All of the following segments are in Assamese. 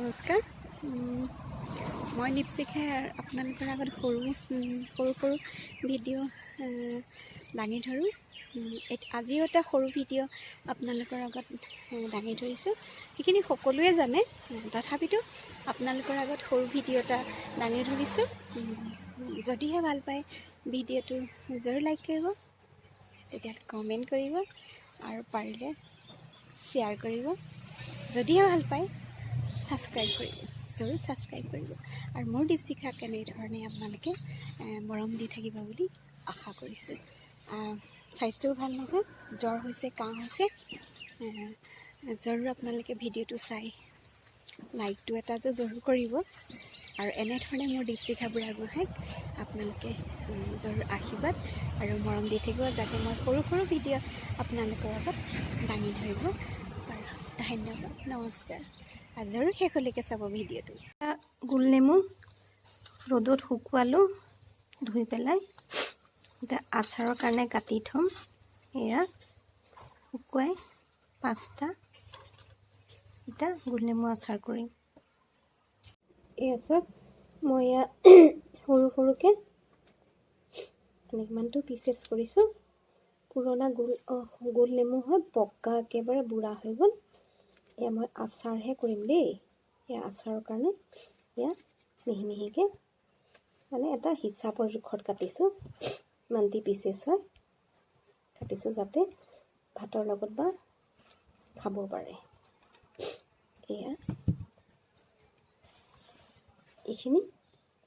নমস্কাৰ। মই দীপশিখাই আপোনালোকৰ আগত সৰু ভিডিঅ' দাঙি ধৰোঁ। আজিও এটা সৰু ভিডিঅ' আপোনালোকৰ আগত দাঙি ধৰিছোঁ। সেইখিনি সকলোৱে জানে, তথাপিতো আপোনালোকৰ আগত সৰু ভিডিঅ' এটা দাঙি ধৰিছোঁ। যদিহে ভাল পায় ভিডিঅ'টো জৰুৰ লাইক কৰিব, তেতিয়া কমেণ্ট কৰিব আৰু পাৰিলে শ্বেয়াৰ কৰিব। যদিহে ভাল পায় ছাবস্ক্ৰাইব কৰিব, জৰুৰ ছাবস্ক্ৰাইব কৰিব। আৰু মোৰ দীপশিখাক এনেধৰণে আপোনালোকে মৰম দি থাকিব বুলি আশা কৰিছোঁ। স্বাস্থ্যও ভাল নহয়, জ্বৰ হৈছে, কাহ হৈছে। জৰুৰ আপোনালোকে ভিডিঅ'টো চাই লাইকটো এটা জৰুৰ কৰিব। আৰু এনেধৰণে মোৰ দীপশিখা বুঢ়াগোহাঁইক আপোনালোকে জৰুৰ আশীৰ্বাদ আৰু মৰম দি থাকিব, যাতে মই সৰু ভিডিঅ' আপোনালোকৰ আগত দাঙি ধৰিব পাৰোঁ। ধন্যবাদ, নমস্কাৰ। জৰুৰ শেষলৈকে চাব ভিডিঅ'টো। গোল নেমু ৰ'দত শুকুৱালোঁ, ধুই পেলাই এতিয়া আচাৰৰ কাৰণে কাটি থ'ম। এয়া শুকুৱাই 5টা এতিয়া গোল নেমু আচাৰ কৰিম। এয়া চাওক, মই এয়া সৰুকৈ ইমানটো পিচেছ কৰিছোঁ। পুৰণা গোল নেমু হয়, পকা একেবাৰে বুঢ়া হৈ গ'ল। এয়া মই আচাৰহে কৰিম দেই। এয়া আচাৰৰ কাৰণে এয়া মিহিকৈ মানে এটা হিচাপৰ জোখত কাটিছোঁ। ইমানটি পিচেছ হয় কাটিছোঁ, যাতে ভাতৰ লগত বা খাব পাৰে। এয়া এইখিনি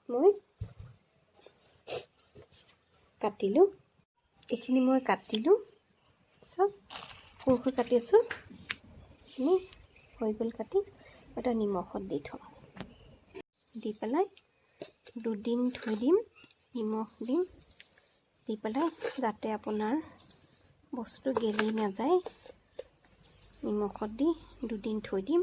মই কাটিলোঁ, চব সৰু কাটিছোঁ। এইখিনি হৈ গ'ল কাটি, এটা নিমখত দি থ'ম। দি পেলাই 2 দিন থৈ দিম, নিমখ দিম। দি পেলাই যাতে আপোনাৰ বস্তু গেলি নাযায়, নিমখত দি 2 দিন থৈ দিম।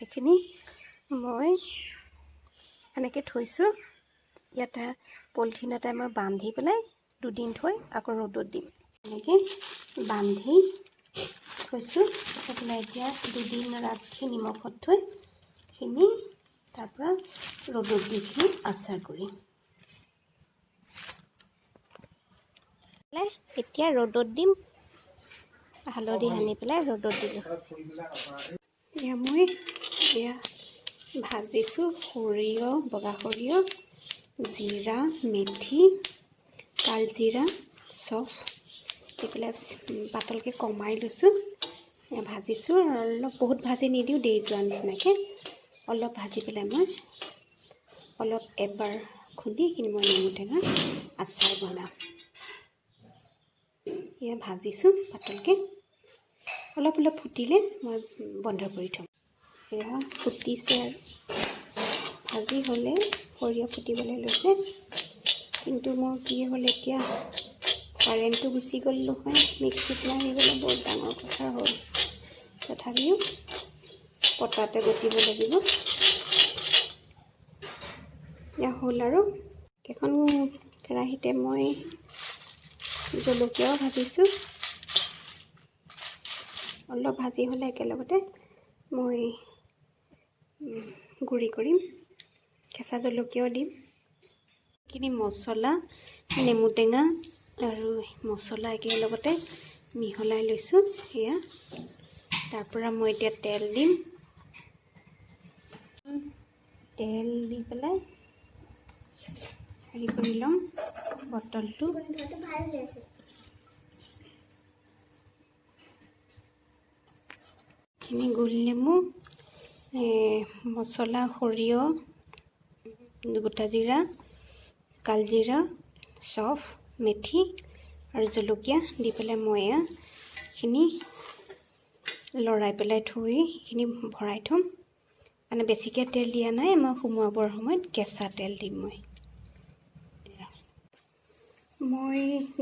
এইখিনি মই এনেকৈ থৈছোঁ। ইয়াতে পলিথিন এটাই মই বান্ধি পেলাই 2 দিন থৈ আকৌ ৰ'দত দিম। এনেকৈ বান্ধি থৈছোঁ। পেলাই এতিয়া 2 দিন ৰাখি নিমখত থৈ খিনি তাৰপৰা ৰ'দত দি আচাৰ কৰিম। এতিয়া ৰ'দত দিম, হালধি সানি পেলাই ৰ'দত দিলোঁ। এয়া মই ভাজিছোঁ সৰিয়হ, বগা সৰিয়হ, জিৰা, মেথি, কালজিৰা, চফ দি পেলাই পাতলকৈ কমাই লৈছোঁ। ভাজিছোঁ আৰু অলপ বহুত ভাজি নিদিওঁ, দেই যোৱা নিচিনাকৈ অলপ ভাজি পেলাই মই অলপ এবাৰ খুন্দি এইখিনি মই নেমু টেঙা আচাৰ বনাম। এয়া ভাজিছোঁ পাতলকৈ, অলপ ফুটিলে মই বন্ধ কৰি থ'ম। এয়া ফুটিছে, ভাজি হ'লে সৰিয়হ ফুটিবলৈ লৈছে। কিন্তু মোৰ কি হ'ল, এতিয়া কাৰেণ্টটো গুচি গ'ল নহয়, মিক্সিত মাৰিবলৈ বৰ ডাঙৰ কথা হ'ল। তথাপিও পটাতে বটিব লাগিব। এয়া হ'ল আৰু এখন কেৰাহীতে মই জলকীয়াও ভাজিছোঁ। অলপ ভাজি হ'লে একেলগতে মই গুড়ি কৰিম, কেঁচা জলকীয়াও দিম। এইখিনি মছলা, নেমু টেঙা আৰু মছলা একেলগতে মিহলাই লৈছোঁ। এয়া তাৰপৰা মই এতিয়া তেল দিম। তেল দি পেলাই হেৰি কৰি ল'ম বটলটো। এইখিনি গোল নেমু, মছলা, সৰিয়হ, গোটা জিৰা, কালজিৰা, চফ, মেথি আৰু জলকীয়া দি পেলাই মই এইখিনি লৰাই পেলাই থৈ এইখিনি ভৰাই থ'ম। মানে বেছিকৈ তেল দিয়া নাই, মই সুমুৱাবৰ সময়ত কেঁচা তেল দিম। মই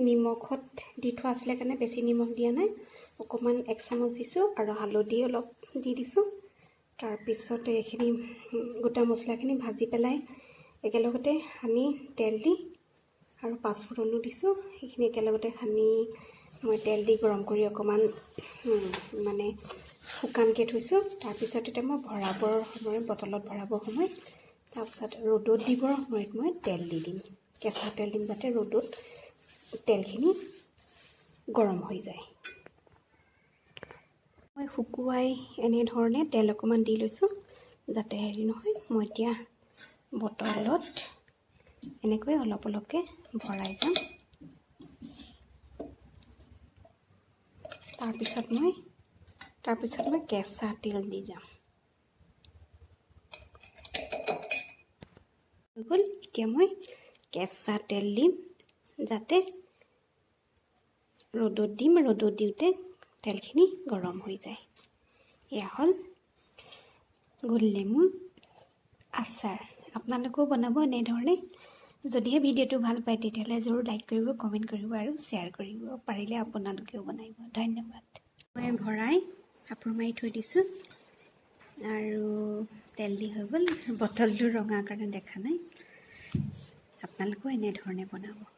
নিমখত দি থোৱা আছিলে কাৰণে বেছি নিমখ দিয়া নাই, অকণমান 1 চামুচ দিছোঁ আৰু হালধি অলপ দি দিছোঁ। তাৰপিছতে এইখিনি গোটা মছলাখিনি ভাজি পেলাই একেলগতে সানি তেল দি আৰু পাঁচফোৰণো দিছোঁ। সেইখিনি একেলগতে সানি মই তেল দি গৰম কৰি অকণমান মানে শুকানকৈ থৈছোঁ। তাৰপিছত এতিয়া মই ভৰাবৰ সময়ত বটলত ভৰাবৰ সময়ত তাৰপিছত ৰ'দত দিবৰ সময়ত মই তেল দি দিম, কেঁচা তেল দিম যাতে ৰ'দত তেলখিনি গৰম হৈ যায়। মই শুকুৱাই এনেধৰণে তেল অকণমান দি লৈছোঁ যাতে হেৰি নহয়। মই এতিয়া বটলত এনেকৈ অলপ অলপকৈ ভৰাই যাম। তাৰপিছত মই কেঁচা তেল দি যাম। হৈ গ'ল। এতিয়া মই কেঁচা তেল দিম যাতে ৰ'দত দিম, ৰ'দত দিওঁতে তেলখিনি গৰম হৈ যায়। এয়া হ'ল গোল নেমুৰ আচাৰ। আপোনালোকেও বনাব এনেধৰণে। যদিহে ভিডিঅ'টো ভাল পায় তেতিয়াহ'লে জৰুৰ লাইক কৰিব, কমেণ্ট কৰিব আৰু শ্বেয়াৰ কৰিব। পাৰিলে আপোনালোকেও বনাব। ধন্যবাদ। মই ভৰাই কাপোৰ মাৰি থৈ দিছোঁ আৰু তেল দি হৈ গ'ল। বটলটো ৰঙা কাৰণে দেখা নাই। আপোনালোকেও এনেধৰণে বনাব।